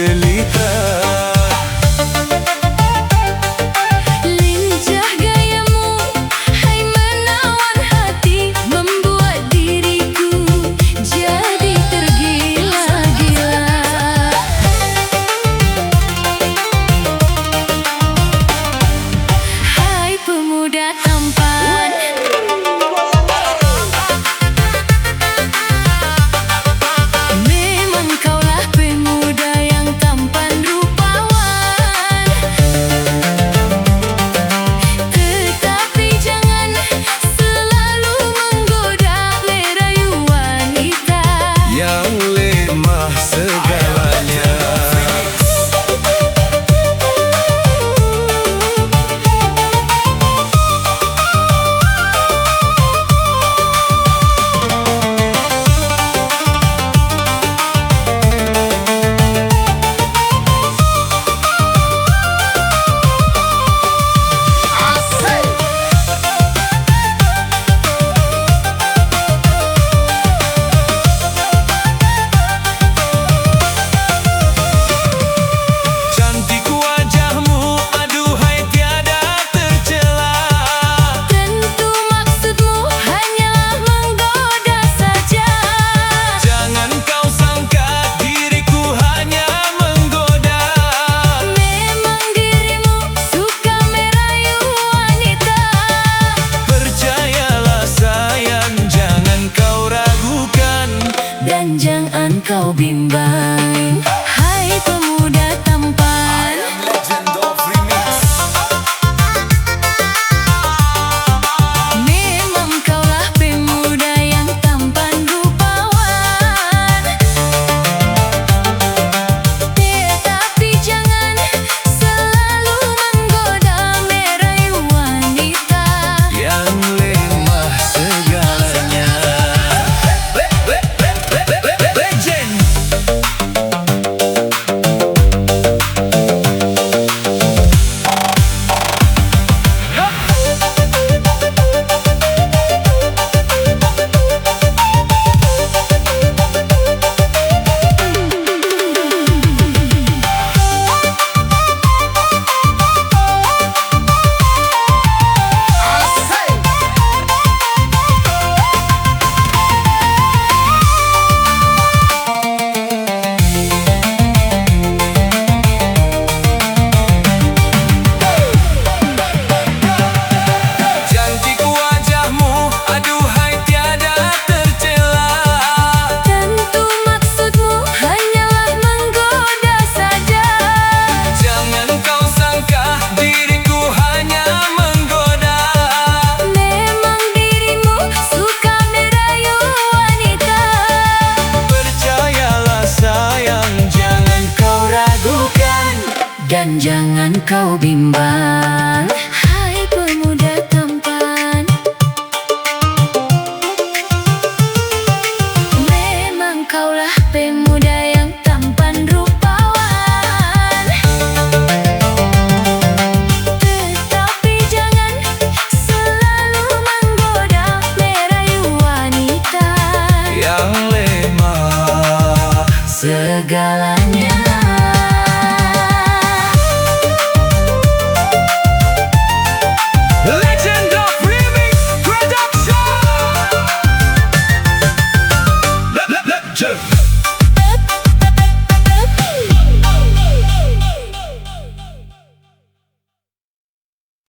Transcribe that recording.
jelita. Lincah gayamu, hai menawan hati, membuat diriku jadi tergila-gila. Hai pemuda tampan, memang kaulah pemuda yang tampan rupawan. Tetapi jangan selalu menggoda lerayu wanita Yang lemah segalanya. Cantik wajahmu, aduhai tiada tercela. Tentu maksudmu hanyalah menggoda saja. Jangan kau sangka diriku hanya menggoda. Memang dirimu suka merayu wanita. Percayalah sayang, jangan kau ragukan. Dan jangan kau bimbang, hai pemuda tampan. Memang kaulah pemuda yang tampan rupawan. Tetapi jangan selalu menggoda merayu wanita Yang lemah segalanya. Legend. Cantik wajahmu, aduhai tiada tercela. Tentu maksudmu hanyalah menggoda saja. Jangan kau sangka diriku hanya menggoda. Memang dirimu suka merayu wanita. Percayalah sayang, jangan kau ragukan. Dan jangan kau bimbang, hai pemuda tampan. Memang kaulah pemuda yang tampan rupawan. Tetapi jangan selalu menggoda merayu wanita Yang lemah segala